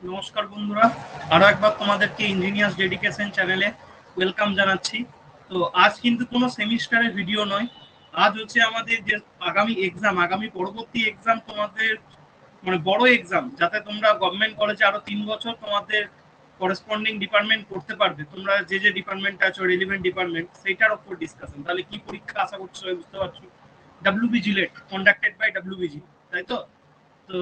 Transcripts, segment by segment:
নমস্কার বন্ধুরা, আরো একবার তোমাদেরকে ইঞ্জিনিয়ার্স ডেডিকেশন চ্যানেলে ওয়েলকাম জানাচ্ছি। তো আজ কিন্তু কোনো সেমিস্টারের ভিডিও নয়, আজ হচ্ছে আমাদের যে আগামী এক্সাম, আগামী পরবর্তী এক্সাম তোমাদের মানে বড় এক্সাম, যাতে তোমরা গভর্নমেন্ট কলেজে আরো 3 বছর তোমাদের করেসপন্ডিং ডিপার্টমেন্ট করতে পারবে। তোমরা যে যে ডিপার্টমেন্ট আছো, রিলিভেন্ট ডিপার্টমেন্ট, সেইটার উপর ডিসকাশন। তাহলে কি পরীক্ষা আশা করছো বুঝতে পারছো? WB JELET conducted by WBJ, তাই তো? তো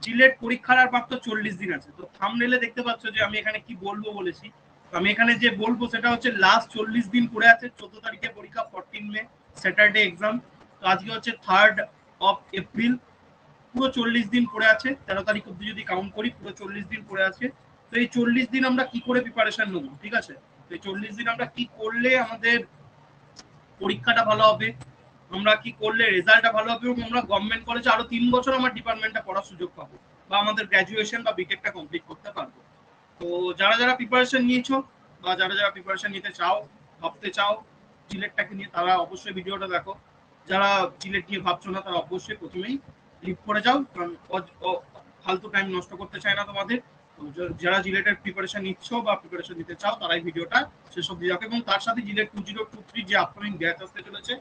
জিলেট পরীক্ষার আর মাত্র 40 দিন আছে। তো থাম্বনেলে দেখতে পাচ্ছ যে আমি এখানে কি বলবো বলেছি। তো আমি এখানে যে বলবো সেটা হচ্ছে লাস্ট 40 দিন পড়ে আছে। 14 তারিখে পরীক্ষা, 14 মে স্যাটারডে এক্সাম। তো আজকে হচ্ছে 3rd এপ্রিল। পুরো 40 দিন পড়ে আছে, 13 তারিখ অব্দি যদি কাউন্ট করি পুরো 40 দিন পড়ে আছে। তো এই 40 দিন আমরা কি করে প্রিপারেশন নেবো, ঠিক আছে? তো এই 40 দিন আমরা কি করলে আমাদের পরীক্ষাটা ভালো হবে, আমরা কি করলে রেজাল্টটা ভালো হবে, এবং আমরা গভর্নমেন্ট কলেজে আরো 3 বছর আমার ডিপার্টমেন্টটা পড়ার সুযোগ পাবো, বা আমাদের গ্র্যাজুয়েশন বা বিটেকটা কমপ্লিট করতে পারবো। তো যারা যারা প্রিপারেশন নিয়েছো বা যারা যারা প্রিপারেশন নিতে চাও, ভাবতে চাও জিলেটটাকে নিয়ে, তারা অবশ্যই ভিডিওটা দেখো। যারা জিলেট নিয়ে ভাবছো না তারা অবশ্যই প্রথমেই লিভ করে যাও, কারণ ফালতু টাইম নষ্ট করতে চায় না তোমাদের। তো যারা জিলেটের প্রিপারেশন নিচ্ছ বা প্রিপারেশন নিতে চাও তারাই ভিডিওটা শেষ অব্দি দেখো, এবং তার সাথে জিলেট 2023 যে আপকামিং ব্যাচ আসতে চলেছে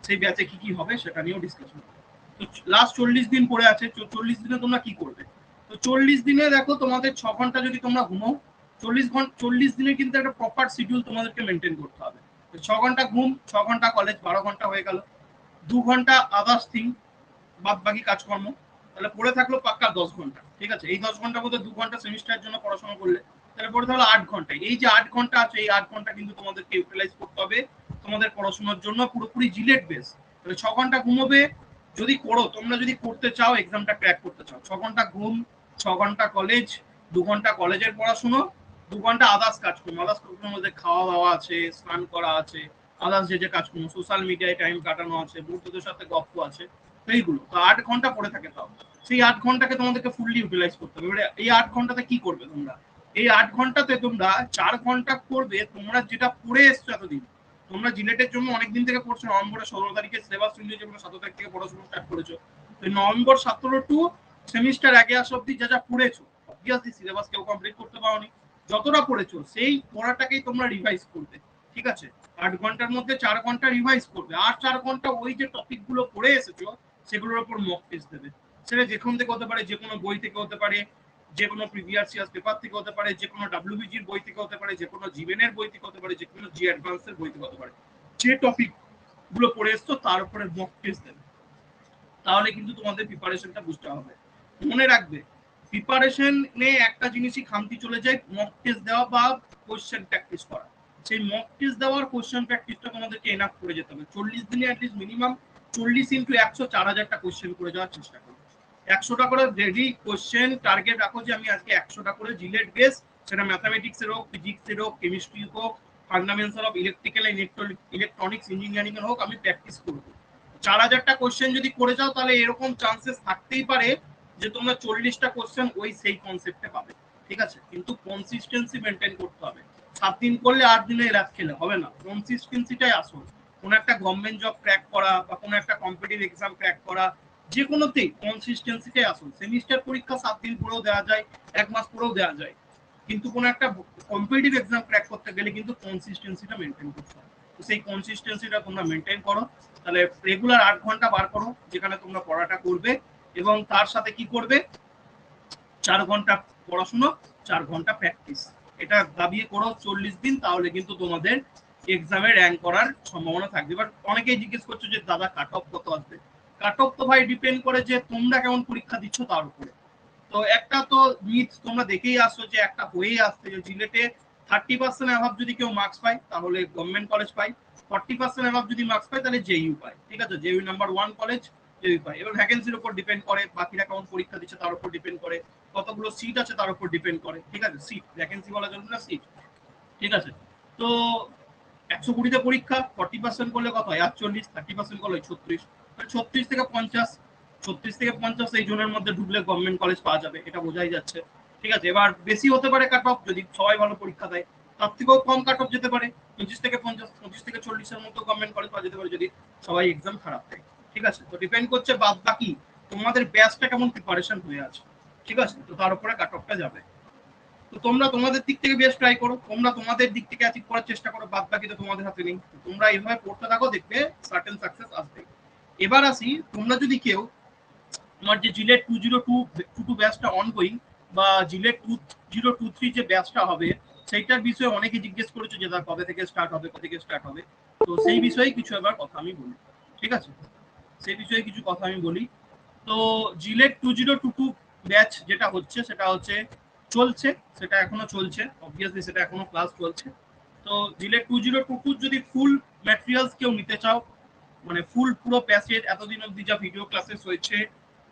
সেই ব্যাচে কি কি হবে সেটা নিয়েও ডিসকাশন হবে। তো লাস্ট 40 দিন পড়ে আছে। 40 দিনে তোমরা কি করবে? তো 40 দিনে দেখো, তোমাদের 6 ঘন্টা যদি তোমরা ঘুমো, 40 দিনে কিন্তু একটা প্রপার শিডিউল তোমাদেরকে মেনটেন করতে হবে। 6 ঘন্টা ঘুম, 6 ঘন্টা কলেজ, 12 ঘন্টা হয়ে গেল। 2 ঘন্টা আদার্স থিং, বাদ বাকি কাজকর্ম। তাহলে পড়ে থাকলো পাক্কা 10 ঘন্টা, ঠিক আছে? এই 10 ঘন্টার মধ্যে 2 ঘন্টা সেমিস্টারের জন্য পড়াশোনা করলে তাহলে পড়ে থাকলো 8 ঘন্টা। এই যে 8 ঘন্টা আছে, এই 8 ঘন্টা কিন্তু তোমাদেরকে ইউটিলাইজ করতে হবে তোমাদের পড়াশোনার জন্য, পুরোপুরি জিলেট বেস। তাহলে 6 ঘন্টা ঘুমোবে যদি করো, তোমরা যদি করতে চাও, এক্সামটা ক্র্যাক করতে চাও, 6 ঘন্টা ঘুম, 6 ঘন্টা কলেজ, 2 ঘন্টা কলেজের পড়াশুনো, 2 ঘন্টা আদার্স কাজকর্ম। আদার্স কাজকর্মের মধ্যে খাওয়া দাওয়া আছে, স্নান করা আছে, আদার্স যে যে কাজকর্ম, সোশ্যাল মিডিয়ায় টাইম কাটানো আছে, বন্ধুদের সাথে গপ্প আছে, এইগুলো। তো 8 ঘন্টা পড়ে থাকে, তাও সেই 8 ঘন্টাকে তোমাদেরকে ফুললি ইউটিলাইজ করতে হবে। এবারে এই 8 ঘন্টাতে কি করবে তোমরা? এই 8 ঘন্টাতে তোমরা 4 ঘন্টা করবে তোমরা যেটা পড়ে এসছো এতদিন। তোমরা জিলেটের জন্য অনেকদিন থেকে পড়ছো, নভেম্বরের 16 তারিখে সিলেবাস শুনিয়েছো, 17 তারিখ থেকে পড়াশোনা স্টার্ট করেছো। তো নভেম্বর 17 টু সেমিস্টার আগে আসা অব্দি যা যা পড়েছো, অবভিয়াসলি সিলেবাস কেউ কমপ্লিট করতে পারোনি, যতটা পড়েছো সেই পড়াটাকেই তোমরা রিভাইজ করবে, ঠিক আছে? 8 ঘন্টার মধ্যে 4 ঘন্টা রিভাইজ করবে, আর 4 ঘন্টা ওই যে টপিক গুলো পড়ে এসেছো সেগুলোর উপর মক টেস্ট দেবে। সেটা যেখান থেকে হতে পারে, যে কোনো বই থেকে হতে পারে, যে কোনো প্রিভিয়াস ইয়ার্স পেপার থেকে হতে পারে, যে কোনো ডাব্লিউবিজির বই থেকে হতে পারে, যে কোনো জীবনের বই থেকে হতে পারে, যে কোনো জি অ্যাডভান্সের বই থেকে হতে পারে। যে টপিক গুলো পড়ে এসছো তার উপরে মক টেস্ট দেবে, তাহলে কিন্তু তোমাদের প্রিপারেশনটা বুঝতে হবে। মনে রাখবে, প্রিপারেশনে একটা জিনিসই খামতি চলে যায়, মক টেস্ট দেওয়া বা কোশ্চেন প্র্যাকটিস করা। সেই মক টেস্ট দেওয়ার কোশ্চেন প্র্যাকটিসটা তোমাদেরকে এনাফ করে যেতে হবে। 40 দিনে অ্যাটলিস্ট মিনিমাম 40 × 100 4,000টা কোশ্চেন করে যাওয়ার চেষ্টা করো। 100টা করে রেডি কোশ্চেন টার্গেট রাখো, যে আমি আজকে 100টা করে জিলেট বেস, সেটা ম্যাথামেটিক্স এর হোক, ফিজিক্স এর হোক, কেমিস্ট্রি হোক, fundamental of electrical electronics engineering এর হোক, আমি প্র্যাকটিস করবো। 4,000টা কোশ্চেন যদি করে যাও, তাহলে এরকম চান্সেস থাকতেই পারে যে তোমরা 40টা কোশ্চেন ওই সেই কনসেপ্টে পাবে, ঠিক আছে? কিন্তু কনসিস্টেন্সি মেনটেন করতে হবে। 7 দিন করলে 8 দিনে ল্যাব খেলে হবে না, কনসিস্টেন্সিটাই আসল। কোনো একটা গভর্নমেন্ট জব ক্র্যাক করা বা কোনো একটা কম্পিটিটিভ এক্সাম ক্র্যাক করা, যে কোনোতেই কনসিস্টেন্সিটাই আসল। সেমিস্টার পরীক্ষা 7 দিন পরেও দেওয়া যায়, 1 মাস পরেও দেওয়া যায়, কিন্তু কোনো একটা কম্পিটিটিভ এক্সাম ক্র্যাক করতে গেলে কিন্তু কনসিস্টেন্সিটা মেনটেন করতে হবে। তো সেই কনসিস্টেন্সিটা তোমরা মেনটেন করো। তাহলে রেগুলার 8 ঘন্টা বার করো যেখানে তোমরা পড়াটা করবে, এবং তার সাথে কি করবে, 4 ঘন্টা পড়াশুনো, 4 ঘন্টা প্র্যাকটিস। এটা দাবিয়ে করো 40 দিন, তাহলে কিন্তু তোমাদের এক্সামে র্যাঙ্ক করার সম্ভাবনা থাকবে। এবার অনেকেই জিজ্ঞেস করছো যে দাদা কাট অফ কত আসবে? কাট অফ তো ভাই ডিপেন্ড করে যে তোমরা কেমন পরীক্ষা দিচ্ছ তার উপরে। তো একটা তো মিথ তোমরা দেখেই আসছো, যে একটা হয়েই আসছে যে জিলেটে 30% অ্যাভাব যদি কেউ মার্কস পায় তাহলে গভর্নমেন্ট কলেজ পায়, 40% অ্যাভাব যদি মার্কস পায় তাহলে জেইউ পায়, ঠিক আছে? জেইউ নাম্বার 1 কলেজ জেইউ পায়। এবার ভ্যাকেন্সির উপর ডিপেন্ড করে, বাকিরা কেমন পরীক্ষা দিচ্ছে তার উপর ডিপেন্ড করে, কতগুলো সিট আছে তার উপর ডিপেন্ড করে, ঠিক আছে? সিট, ভ্যাকেন্সি বলা যাবে না, সিট, ঠিক আছে? তো 120তে পরীক্ষা, 40% করলে কত হয়? 48, 30% করলে 36, 36 থেকে 50, 36 থেকে 50 এই জোনের মধ্যে ঢুকলে গভর্নমেন্ট কলেজ পাওয়া যাবে, এটা বোঝাই যাচ্ছে, ঠিক আছে? এবার বেশি হতে পারে কাট অফ যদি সবাই ভালো পরীক্ষা দেয়, তার থেকেও কম কাট অফ যেতে পারে, 25 থেকে 50, 25 থেকে 40-এর মতো গভর্নমেন্ট কলেজ পাওয়া যেতে পারে যদি সবাই এক্সাম খারাপ দেয়, ঠিক আছে? তো ডিপেন্ড করছে বাদ বাকি তোমাদের ব্যাচটা কেমন প্রিপারেশন হয়ে আছে, ঠিক আছে? তো তার উপরে কাট অফটা যাবে। তো তোমরা তোমাদের দিক থেকে বেস্ট ট্রাই করো, তোমরা তোমাদের দিক থেকে অ্যাচিভ করার চেষ্টা করো, বাদ বাকি তো তোমাদের হাতে নেই। তোমরা এইভাবে পড়তে থাকো, দেখবে সার্টেন সাকসেস আসবে। এবার আসি, তোমরা যদি কেউ তোমার যে জিলেট 2022 ব্যাচটা অনগোয়িং বা জিলেট 2023 যে ব্যাচটা হবে সেইটার বিষয়ে অনেকে জিজ্ঞেস করেছে যে তার কবে থেকে স্টার্ট হবে, কবে থেকে স্টার্ট হবে। তো সেই বিষয়ে কিছু এবার কথা আমি বলি, ঠিক আছে? সেই বিষয়ে কিছু কথা আমি বলি। তো জিলেট 2022 ব্যাচ যেটা হচ্ছে সেটা হচ্ছে চলছে, সেটা এখনো চলছে, অবভিয়াসলি সেটা এখনো ক্লাস চলছে। তো জিলেট 2022 যদি ফুল ম্যাটেরিয়ালস কেউ নিতে চাও, মানে ফুল পুরো প্যাসেজ এতদিন অবধি যা ভিডিও ক্লাসেস হয়েছে,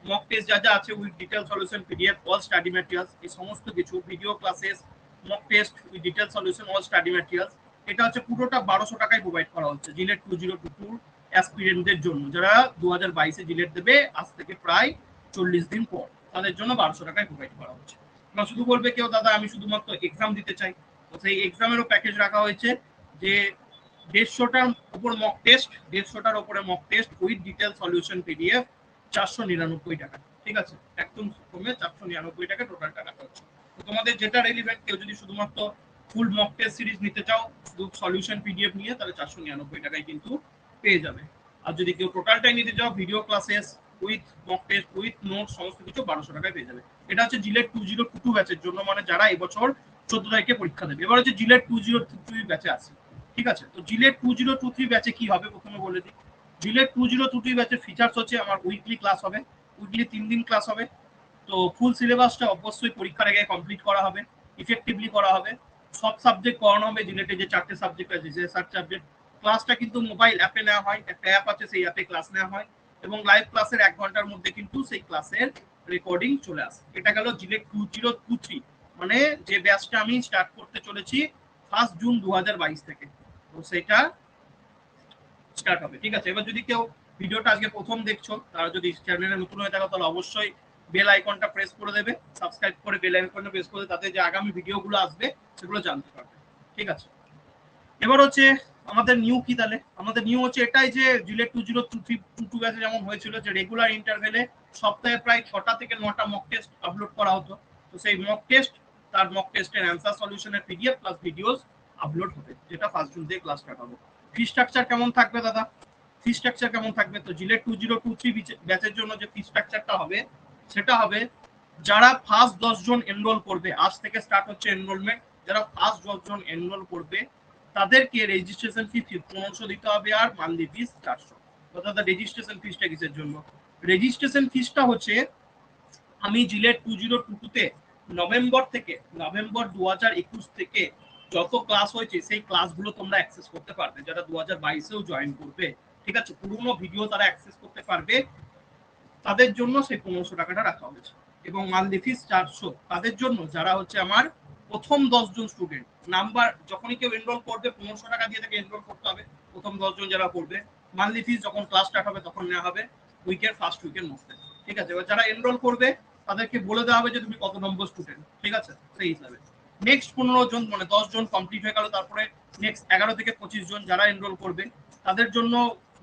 মক টেস্ট যা যা আছে with detail solution PDF all study materials, এই সমস্ত কিছু video classes, mock test with detail solution all study materials, এটা হচ্ছে পুরোটা 1200 টাকায় প্রোভাইড করা হচ্ছে জিলেট 2022 অ্যাসপিরেন্টদের জন্য, যারা 2022-এ জিলেট দেবে আজ থেকে প্রায় 40 দিন পর, তাদের জন্য 1200 টাকায় প্রোভাইড করা হচ্ছে। বা শুধু বলবে কেউ দাদা আমি শুধুমাত্র এক্সাম দিতে চাই, তো সেই এক্সামেরও প্যাকেজ রাখা হয়েছে যে 150টার উপর মক টেস্ট, 150টার উপরে mock test with detail solution PDF 499 টাকা, ঠিক আছে? একদম কমে 499 টাকা টোটাল টাকা হচ্ছে। তো তোমাদের যেটা রেলিভেন্ট, কেউ যদি শুধুমাত্র ফুল মক টেস্ট সিরিজ নিতে চাও শুধু সলিউশন পিডিএফ নিয়ে, তাহলে 499 টাকায় কিন্তু পেয়ে যাবে। আর যদি কেউ টোটালটাই নিতে চাও video classes with mock test with note সমস্ত কিছু 1200 টাকায় পেয়ে যাবে। এটা হচ্ছে জিলেট 2022 ব্যাচের জন্য, মানে যারা এবছর 14 তারিখে পরীক্ষা দেবে। এবার হচ্ছে জিলেট 2023 ব্যাচে আছে, ঠিক আছে? তো জিলেট 2023 ব্যাচে কি হবে প্রথমে বলে দিই। জিলেট 2023 ব্যাচের ফিচার্স হচ্ছে আমার উইকলি ক্লাস হবে, উইকলি 3 দিন ক্লাস হবে। তো ফুল সিলেবাসটা অবশ্যই পরীক্ষার আগে কমপ্লিট করা হবে, ইফেক্টিভলি করা হবে, সব সাবজেক্ট করানো হবে। জিলেটে যে 4টে সাবজেক্ট আছে যে 7 সাবজেক্ট, ক্লাসটা কিন্তু মোবাইল অ্যাপে নেওয়া হয়, একটা অ্যাপ আছে সেই অ্যাপে ক্লাস নেওয়া হয়, এবং লাইভ ক্লাসের 1 ঘন্টার মধ্যে কিন্তু সেই ক্লাসের রেকর্ডিং চলে আসে। এটা গেল জিলেট 2023, মানে যে ব্যাচটা আমি স্টার্ট করতে চলেছি 1 জুন 2022 থেকে, তো সেটা স্টার্ট হবে, ঠিক আছে? এবার যদি কেউ ভিডিওটা আজকে প্রথম দেখছো, তারা যদি চ্যানেলে নতুন হয়ে থাকো তাহলে অবশ্যই বেল আইকনটা প্রেস করে দেবে, সাবস্ক্রাইব করে বেল আইকনটা প্রেস করে, তাতে যে আগামী ভিডিওগুলো আসবে সেগুলো জানতে পারবে, ঠিক আছে? এবার হচ্ছে আমাদের নিউ কি, তাহলে আমাদের নিউ হচ্ছে এটাই যে জিলেট 2022 ব্যাচে যেমন হয়েছিল যে রেগুলার ইন্টারভেলে সপ্তাহে প্রায় 6টা থেকে 9টা মক টেস্ট আপলোড করা হতো। তো সেই মক টেস্ট, তার মক টেস্টের অ্যান্সার সলিউশনের পিডিএফ প্লাস ভিডিওস আপলোড হবে, যেটা 1 জুন থেকে ক্লাস স্টার্ট হবে। ফি স্ট্রাকচার কেমন থাকবে দাদা? ফি স্ট্রাকচার কেমন থাকবে? তো জিলেট 2023 ব্যাচের জন্য যে ফি স্ট্রাকচারটা হবে সেটা হবে, যারা ফার্স্ট 10 জন এনরোল করবে, আজ থেকে স্টার্ট হচ্ছে এনরোলমেন্ট, যারা ফার্স্ট 10 জন এনরোল করবে তাদেরকে রেজিস্ট্রেশন ফি 1500 দিতে হবে, আর মান্থলি ফিস 400। অর্থাৎ রেজিস্ট্রেশন ফিসটা কিসের জন্য? রেজিস্ট্রেশন ফিসটা হচ্ছে আমি জিলেট 2022 তে নভেম্বর 2021 থেকে যত ক্লাস হয়েছে সেই ক্লাসগুলো তোমরা অ্যাক্সেস করতে পারবে, যারা 2022-এও জয়েন করবে, ঠিক আছে? পুরোনো ভিডিও তারা অ্যাক্সেস করতে পারবে, তাদের জন্য সেই 1500 টাকাটা রাখা হয়েছে। এবং মান্থলি ফিস 400 তাদের জন্য যারা হচ্ছে আমার প্রথম 10 জন স্টুডেন্ট, নাম্বার যখনই কেউ এনরোল করবে 1500 টাকা দিয়ে তাকে এনরোল করতে হবে, প্রথম 10 জন যারা করবে। মান্থলি ফিস যখন ক্লাস স্টার্ট হবে তখন নেওয়া হবে উইকের ফার্স্ট উইকের মধ্যে, ঠিক আছে? এবার যারা এনরোল করবে তাদেরকে বলে দেওয়া হবে যে তুমি কত নম্বর স্টুডেন্ট, ঠিক আছে? সেই হিসাবে নেক্সট 15 জন, মানে 10 জন কমপ্লিট হয়ে গেল, তারপরে নেক্সট 11 থেকে 25 জন যারা এনরোল করবে তাদের জন্য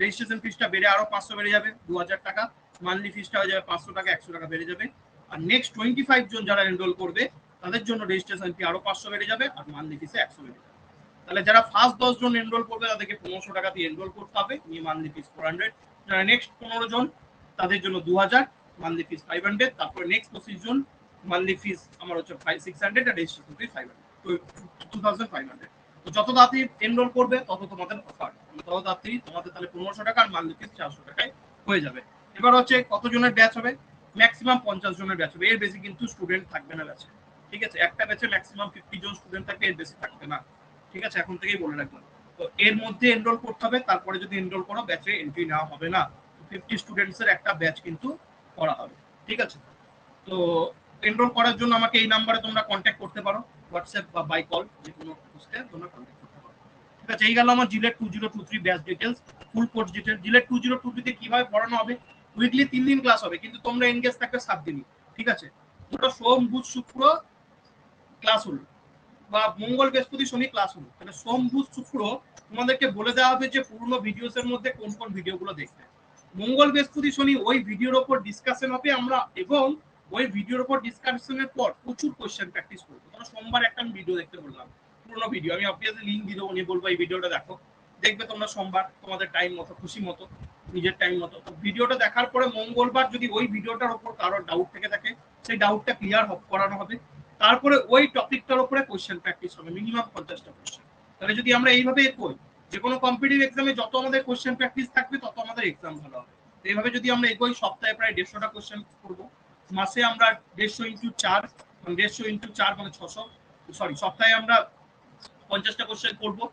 রেজিস্ট্রেশন ফিসটা বেড়ে আরো 500 বেড়ে যাবে, 2000 টাকা। মান্থলি ফিসটা হয়ে যাবে 500 টাকা, 100 টাকা বেড়ে যাবে। আর নেক্সট 25 জন যারা এনরোল করবে তাদের জন্য রেজিস্ট্রেশন ফি আরো 500 বেড়ে যাবে, আর মান্থলি ফিসে 100 বেড়ে যাবে। তাহলে যারা ফার্স্ট 10 জন এনরোল করবে তাদেরকে 1500 টাকা দিয়ে এনরোল করতে হবে, নিয়ে মান্থলি ফিস 400। যারা নেক্সট 15 জন তাদের জন্য 2000, মান্থলি ফিস 500। তারপরে নেক্সট 25 জন মান্থলি ফিস আমার হচ্ছে 600, আর রেজিস্ট্রেশন ফি 500, তো 2500। তো যত তাড়াতাড়ি এনরোল করবে তত তোমাদের অফার, তত তাড়াতাড়ি তোমাদের তাহলে 1500 টাকা আর মান্থলি ফিস 400 টাকায় হয়ে যাবে। এবার হচ্ছে কতজনের ব্যাচ হবে? ম্যাক্সিমাম 50 জনের ব্যাচ হবে, এর বেশি কিন্তু স্টুডেন্ট থাকবে না ব্যাচে, ঠিক আছে? একটা ব্যাচে ম্যাক্সিমাম 50 জন স্টুডেন্ট থাকবে, এর বেশি থাকবে না, ঠিক আছে? এখন থেকেই বলে রাখলাম। তো এর মধ্যে এনরোল করতে হবে, তারপরে যদি এনরোল করো ব্যাচে এন্ট্রি নেওয়া হবে না। 50 স্টুডেন্টসের একটা ব্যাচ কিন্তু করা হবে, ঠিক আছে? তো এনরোল করার জন্য আমাকে এই নাম্বারে তোমরা কন্ট্যাক্ট করতে পারো, হোয়াটসঅ্যাপ বা বাই কল, যে কোনো পোস্টে তোমরা কন্ট্যাক্ট করতে পারো, ঠিক আছে? এই গেল আমার JELET 2023 batch details, full course details. JELET 2023 তে কিভাবে পড়ানো হবে? উইকলি 3 দিন ক্লাস হবে, কিন্তু তোমরা এনগেজ থাকবে 7 দিনই, ঠিক আছে? দুটো সোম বুধ শুক্র ক্লাস হলো, বা মঙ্গল বৃহস্পতি শনি ক্লাস হলো, তাহলে সোম বুধ শুক্র তোমাদেরকে বলে দেওয়া হবে যে পুরনো ভিডিওস এর মধ্যে কোন কোন ভিডিওগুলো দেখবে। মঙ্গল বৃহস্পতি শনি ওই ভিডিওর উপর ডিসকাশন হবে আমরা, এবং ওই ভিডিওর উপর ডিসকাশনের পর প্রচুর কোশ্চেন প্র্যাকটিস করবো। তোমরা সোমবার একটা আমি ভিডিও দেখতে বললাম, পুরোনো ভিডিও, আমি অবভিয়াসলি লিঙ্ক দিয়ে দেবো, নিয়ে বলবো এই ভিডিওটা দেখো, দেখবে তোমরা সোমবার তোমাদের টাইম মতো, খুশি মতো, নিজের টাইম মতো। তো ভিডিওটা দেখার পরে মঙ্গলবার যদি ওই ভিডিওটার উপর কারোর ডাউট থেকে থাকে, সেই ডাউটটা ক্লিয়ার করানো হবে। তারপরে ওই টপিকটার উপরে কোশ্চেন প্র্যাকটিস হবে, মিনিমাম 50টা কোশ্চেন। তাহলে যদি আমরা এইভাবে এগোই, যে কোনো কম্পিটিটিভ এক্সামে যত আমাদের কোশ্চেন প্র্যাকটিস থাকবে তত আমাদের এক্সাম ভালো হবে। এইভাবে যদি আমরা এগোই, সপ্তাহে প্রায় 150টা কোশ্চেন করবো, মাসে আমরা 150 × 4 মানে 600, সরি, সপ্তাহে আমরা 50টা কোশ্চেন করবো,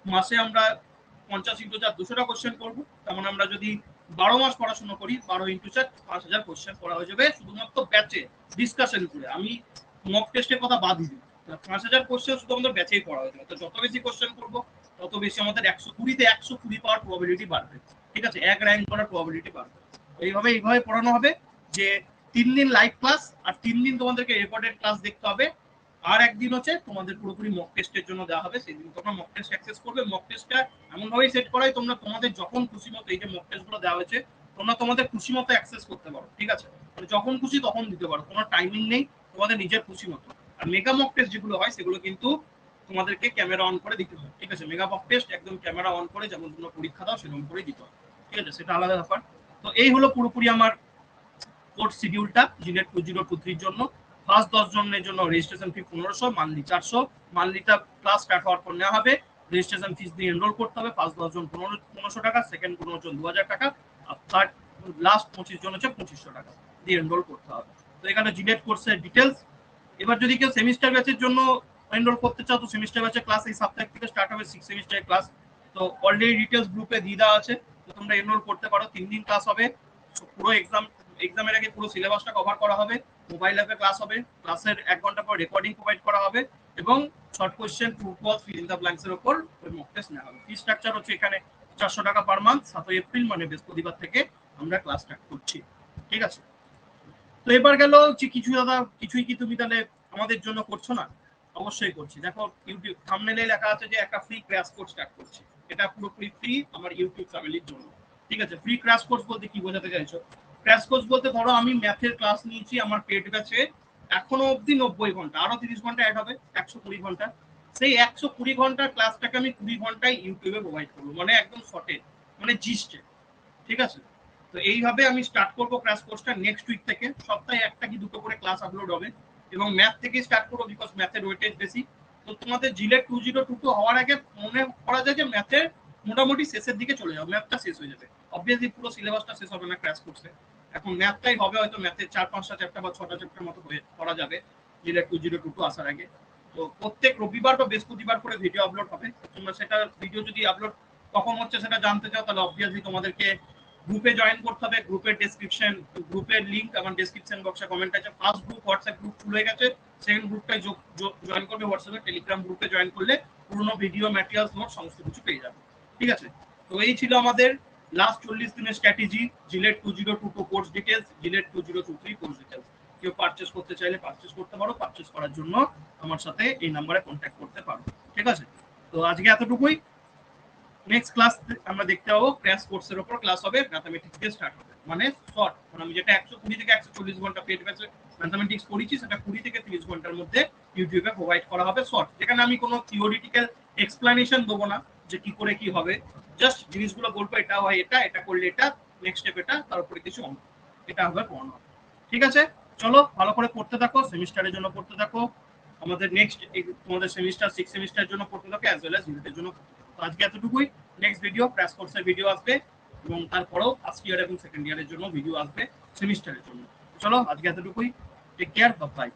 মাসে আমরা 50 × 4 200টা কোশ্চেন করবো। তেমন আমরা যদি 12 মাস পড়াশোনা করি, 12 × 4 5000 কোশ্চেন করা হয়ে যাবে শুধুমাত্র ব্যাচে ডিসকাশন করে। আমি মক টেস্টের কথা বাদ দিই, 5000 কোশ্চেন শুধু আমাদের ব্যাচেই পড়া হয়ে যাবে। তো যত বেশি কোশ্চেন করবো তত বেশি আমাদের 120তে 120 পাওয়ার প্রবাবিলিটি বাড়বে। ঠিক আছে, এক র্যাঙ্ক করার প্রবাবিলিটি বাড়বে। এইভাবে পড়ানো হবে যে 3 দিন লাইভ ক্লাস আর 3 দিন তোমাদেরকে রেকর্ডেড ক্লাস দেখতে হবে, আর একদিন হচ্ছে তোমাদের পুরোপুরি মক টেস্টের জন্য দেওয়া হবে। সেই দিন তোমরা মক টেস্ট অ্যাক্সেস করবে। মক টেস্টটা এমন ভাবেই সেট করাই তোমরা তোমাদের যখন খুশি মতো, এই যে মক টেস্ট গুলো দেওয়া হয়েছে, তোমরা তোমাদের খুশি মতো অ্যাক্সেস করতে পারো। ঠিক আছে, মানে যখন খুশি তখন দিতে পারো, কোনো টাইমিং নেই, তোমাদের নিজের খুশি মতো। আর মেগা মক টেস্ট যেগুলো হয় সেগুলো কিন্তু তোমাদেরকে ক্যামেরা অন করে দিতে হয়। ঠিক আছে, মেগা মক টেস্ট একদম ক্যামেরা অন করে, যেমন তোমরা পরীক্ষা দাও সেরকম করে দিতে হয়। ঠিক আছে, সেটা আলাদা ব্যাপার। তো এই হলো পুরোপুরি আমার কোর্স শিডিউলটা জিলেট 2023 জন্য। ফার্স্ট 10 জনের জন্য রেজিস্ট্রেশন ফি 1500, মান্থলি 400। মান্থলিটা ক্লাস স্টার্ট হওয়ার পর নেওয়া হবে, রেজিস্ট্রেশন ফিস দিয়ে এনরোল করতে হবে। ফার্স্ট 10 জন 1500 টাকা, সেকেন্ড 15 জন 2000 টাকা, আর থার্ড লাস্ট 25 জন হচ্ছে 2500 টাকা দিয়ে এনরোল করতে হবে। তো এখানে জিলেট কোর্সের ডিটেলস। এবার যদি কেউ সেমিস্টার ব্যাচের জন্য এনরোল করতে চাও, তো সেমিস্টার ব্যাচের ক্লাস এই সপ্তাহ থেকে স্টার্ট হবে, 6 সেমিস্টারের ক্লাস। তো অলরেডি ডিটেলস গ্রুপে দিয়ে দেওয়া আছে, তো তোমরা এনরোল করতে পারো। 3 দিন ক্লাস হবে, পুরো এক্সামের আগে পুরো সিলেবাসটা কভার করা হবে। মোবাইল অ্যাপে ক্লাস হবে, ক্লাসের 1 ঘন্টা পর রেকর্ডিং প্রোভাইড করা হবে, এবং short question, true false, fill in the blanks এর উপর মক টেস্ট নেওয়া হবে। ফি স্ট্রাকচার হচ্ছে এখানে 400 টাকা পার মান্থ। 7 এপ্রিল মানে বৃহস্পতিবার থেকে আমরা ক্লাস স্টার্ট করছি। ঠিক আছে, তো এবার গেল যে কিছু দাদা, কিছুই কি তুমি তাহলে আমাদের জন্য করছো না? অবশ্যই করছি। দেখো ইউটিউব থাম্বনেলে লেখা আছে যে একটা ফ্রি ক্র্যাশ কোর্স স্টার্ট করছি। এটা পুরোপুরি ফ্রি আমার ইউটিউব ফ্যামিলির জন্য। ঠিক আছে, ফ্রি ক্র্যাশ কোর্স বলতে কি বোঝাতে চাইছো? ক্র্যাশ কোর্স বলতে ধরো আমি ম্যাথের ক্লাস নিয়েছি আমার পেড ব্যাচে এখনো অবধি 90 ঘন্টা, আরো 30 ঘন্টা অ্যাড হবে, 120 ঘন্টা। সেই 120 ঘন্টার ক্লাসটাকে আমি 20 ঘন্টায় ইউটিউবে প্রোভাইড করবো, মানে একদম শর্টে, মানে জিস্টে। ঠিক আছে, তো এইভাবে আমি স্টার্ট করবো ক্র্যাশ কোর্সটা নেক্সট উইক থেকে। সপ্তাহে একটা কি দুটো করে ক্লাস আপলোড হবে, এবং ম্যাথ থেকে স্টার্ট করবো, বিকজ ম্যাথের ওয়েটেজ বেশি। তো তোমাদের জিলেট 2022 হওয়ার আগে মনে করা যায় যে ম্যাথের মোটামুটি শেষের দিকে চলে যাবে, ম্যাথটা শেষ হয়ে যাবে। অবভিয়াসলি পুরো সিলেবাসটা শেষ হবে না ক্র্যাশ কোর্সে, এখন ম্যাথটাই হবে, হয়তো ম্যাথের 4-5টা চ্যাপ্টার বা 6টা চ্যাপ্টার মতো করা যাবে জিলেট 2022 আসার আগে। তো প্রত্যেক রবিবার বা বৃহস্পতিবার করে ভিডিও আপলোড হবে। তোমরা সেটা ভিডিও যদি আপলোড কখন হচ্ছে সেটা জানতে চাও, তাহলে অবভিয়াসলি তোমাদেরকে গ্রুপে জয়েন করতে হবে। গ্রুপের ডেসক্রিপশন, গ্রুপের লিংক আমার ডেসক্রিপশন বক্সে কমেন্ট আছে। ফার্স্ট গ্রুপ হোয়াটসঅ্যাপ গ্রুপ খুলে গেছে, সেকেন্ড গ্রুপটাই জয়েন করবে হোয়াটসঅ্যাপে। টেলিগ্রাম গ্রুপে জয়েন করলে পুরোনো ভিডিও ম্যাটেরিয়ালস নোট সমস্ত কিছু পেয়ে যাবে। ঠিক আছে, তো এই ছিল আমাদের লাস্ট 40 দিনের strategy, JELET 2022 course details, JELET 2023 course details. কেউ পারচেস করতে চাইলে পারচেস করতে পারো, পারচেস করার জন্য আমার সাথে এই নাম্বারে কন্ট্যাক্ট করতে পারো। ঠিক আছে, তো আজকে এতটুকুই। নেক্সট ক্লাস আমরা দেখতে পাবো ক্র্যাশ কোর্সের উপর ক্লাস হবে, ম্যাথমেটিক্স দিয়ে স্টার্ট হবে, মানে শর্ট। আমি যেটা 120 থেকে 140 ঘন্টা পেড ব্যাচে ম্যাথমেটিক্স পড়িয়েছি, সেটা 20 থেকে 30 ঘন্টার মধ্যে ইউটিউবে প্রোভাইড করা হবে শর্ট, যেখানে আমি কোনো থিওরিটিক্যাল এক্সপ্লানেশন দেবো না যে কি করে কি হবে। জাস্ট জিনিসগুলো বলবো, এটা হয় এটা, এটা করলে এটা, নেক্সট স্টেপ এটা, তার উপরে কিছু অঙ্ক, এটা হবে পড়ানো। ঠিক আছে, চলো ভালো করে পড়তে থাকো, সেমিস্টারের জন্য পড়তে থাকো। আমাদের নেক্সট তোমাদের সেমিস্টার 6 সেমিস্টারের জন্য পড়তে থাকো, অ্যাজ ওয়েল অ্যাজ ইউনিটের জন্য। আজকে এতটুকুই। নেক্সট ভিডিও ক্র্যাশ কোর্সের ভিডিও আসবে, এবং তারপরেও ফার্স্ট ইয়ার এবং সেকেন্ড ইয়ারের জন্য ভিডিও আসবে সেমিস্টারের জন্য। চলো আজকে এতটুকুই, টেক কেয়ার, বাই।